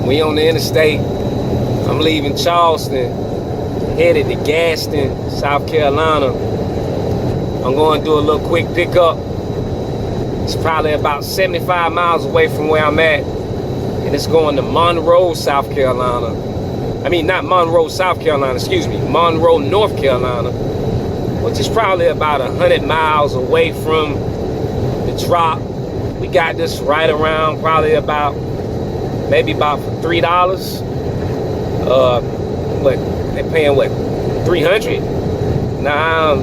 We on the interstate. I'm leaving Charleston, headed to Gaston, South Carolina. I'm going to do a little quick pickup. It's probably about 75 miles away from where I'm at. And it's going to Monroe, South Carolina. I mean, not Monroe, South Carolina, excuse me. Monroe, North Carolina. Which is probably about 100 miles away from the Trapp. We got this right around probably about, maybe about for $3. What, they're paying what, $300? Now,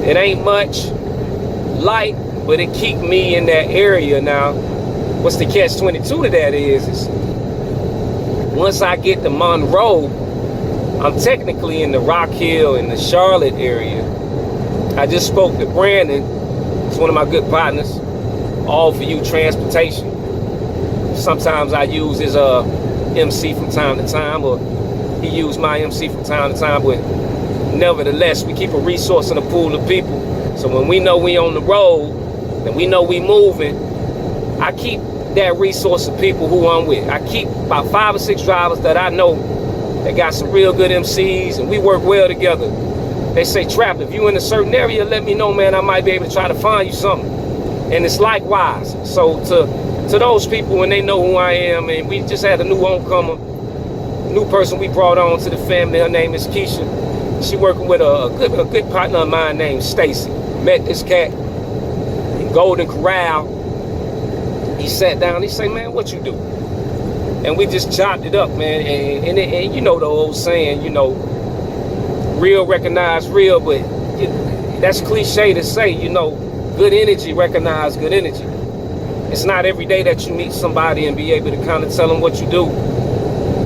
it ain't much light, but it keep me in that area. Now, what's the catch-22 to that is once I get to Monroe, I'm technically in the Rock Hill and the Charlotte area. I just spoke to Brandon. He's one of my good partners. All for You Transportation. Sometimes I use his MC from time to time, or he used my MC from time to time, but nevertheless, we keep a resource in a pool of people. So when we know we on the road and we know we moving, I keep that resource of people who I'm with. I keep about 5 or 6 drivers that I know that got some real good MCs, and we work well together. They say, Trapp, if you in a certain area, let me know, man. I might be able to try to find you something. And it's likewise. So to those people, when they know who I am, and we just had a new homecomer, new person we brought on to the family. Her name is Keisha. She working with a good partner of mine named Stacy. Met this cat in Golden Corral. He sat down. He said, man, what you do? And we just chopped it up, man. And you know the old saying, you know, real recognize real, but that's cliche to say, you know, good energy recognize good energy. It's not every day that you meet somebody and be able to kind of tell them what you do.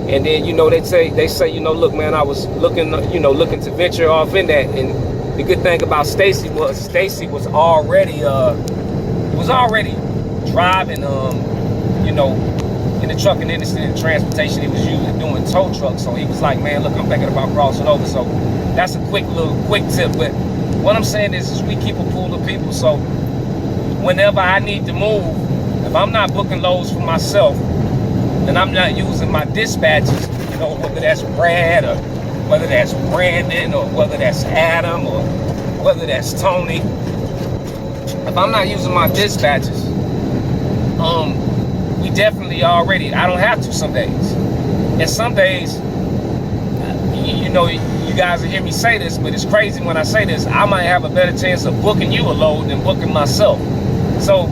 And then, you know, they say, you know, look, man, I was looking to venture off in that. And the good thing about Stacy was already driving, you know, in the trucking industry and transportation. He was usually doing tow trucks. So he was like, man, look, I'm thinking about crossing over. So that's a quick tip. But what I'm saying is we keep a pool of people. So whenever I need to move, if I'm not booking loads for myself, and I'm not using my dispatches, you know, whether that's Brad or whether that's Brandon or whether that's Adam or whether that's Tony, if I'm not using my dispatches, we definitely already, I don't have to some days. And some days, you know, you guys will hear me say this, but it's crazy when I say this, I might have a better chance of booking you a load than booking myself. So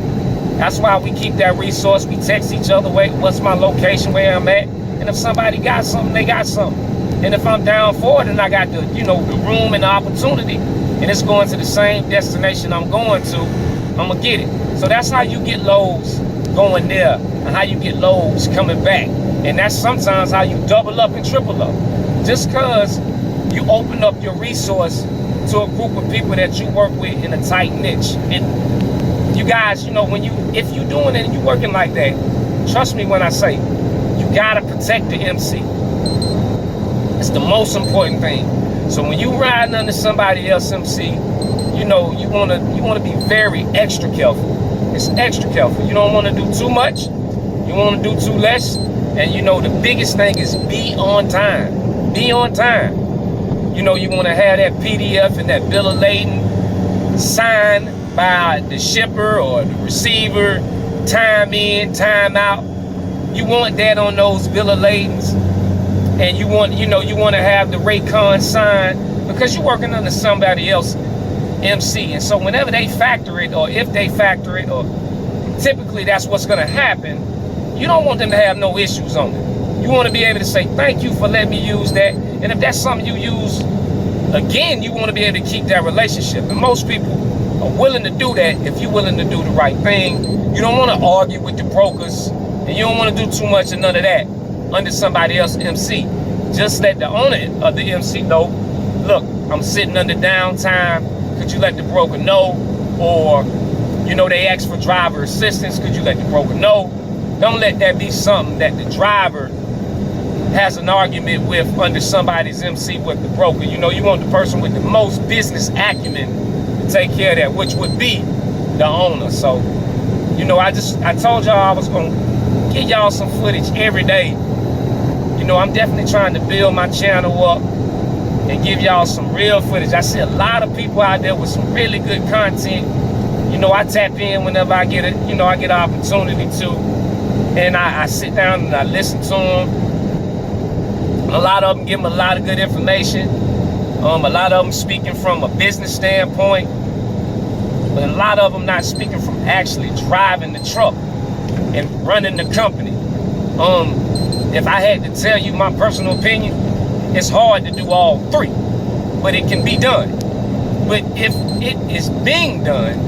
that's why we keep that resource. We text each other, what's my location, where I'm at. And if somebody got something, they got something. And if I'm down for it and I got the, you know, the room and the opportunity, and it's going to the same destination I'm going to, I'm gonna get it. So that's how you get loads going there and how you get loads coming back. And that's sometimes how you double up and triple up. Just because you open up your resource to a group of people that you work with in a tight niche. And you guys, you know, if you're doing it and you're working like that, trust me when I say, you gotta protect the MC. It's the most important thing. So when you riding under somebody else MC, you know, you wanna be very extra careful. It's extra careful. You don't wanna do too much. You wanna do too less. And you know, the biggest thing is be on time. Be on time. You know, you wanna have that PDF and that bill of lading signed by the shipper or the receiver, time in, time out. You want that on those bill of ladings. And you want to have the Raycon signed because you're working under somebody else MC. And so whenever they factor it, or if they factor it, or typically that's what's going to happen, you don't want them to have no issues on it. You want to be able to say, thank you for letting me use that. And if that's something you use, again, you want to be able to keep that relationship. And most people are willing to do that if you're willing to do the right thing. You don't want to argue with the brokers, and you don't want to do too much of none of that under somebody else's MC. Just let the owner of the MC know, look, I'm sitting under downtime. Could you let the broker know? Or, you know, they ask for driver assistance. Could you let the broker know? Don't let that be something that the driver has an argument with under somebody's MC with the broker. You know, you want the person with the most business acumen to take care of that, which would be the owner. So, you know, I told y'all I was gonna give y'all some footage every day know, I'm definitely trying to build my channel up and give y'all some real footage. I see a lot of people out there with some really good content. You know, I tap in whenever I get it, you know, I get an opportunity to, and I sit down and I listen to them. A lot of them give them a lot of good information. A lot of them speaking from a business standpoint, but a lot of them not speaking from actually driving the truck and running the company. If I had to tell you my personal opinion, it's hard to do all three, but it can be done. But if it is being done,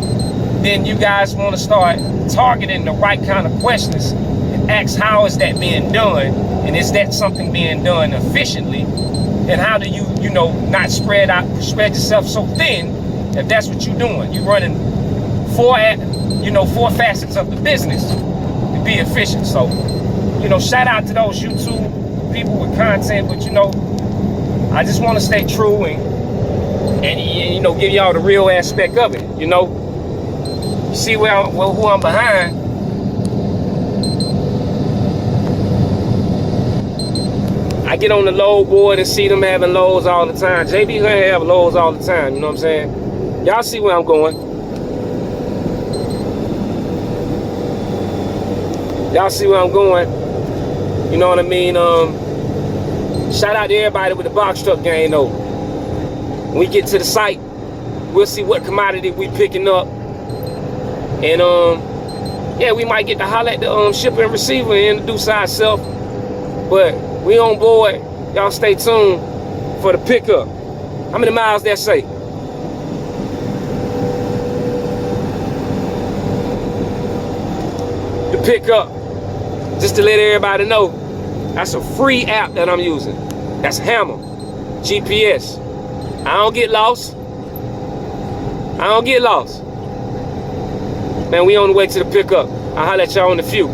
then you guys want to start targeting the right kind of questions and ask, how is that being done? And is that something being done efficiently? And how do you, you know, not spread yourself so thin if that's what you're doing? You're running four facets of the business to be efficient. So, you know, shout out to those YouTube people with content, but you know, I just want to stay true and you know, give y'all the real aspect of it. You know, you see who I'm behind. I get on the load board and see them having loads all the time. JB gonna have loads all the time, you know what I'm saying? Y'all see where I'm going. Y'all see where I'm going. You know what I mean? Shout out to everybody with the box truck gang though. When we get to the site, we'll see what commodity we picking up. And yeah, we might get to holler at the shipper and receiver and introduce ourselves. But we on board. Y'all stay tuned for the pickup. How many miles that say? The pickup. Just to let everybody know, that's a free app that I'm using. That's Hammer GPS. I don't get lost. I don't get lost. Man, we on the way to the pickup. I'll holler at y'all in a few.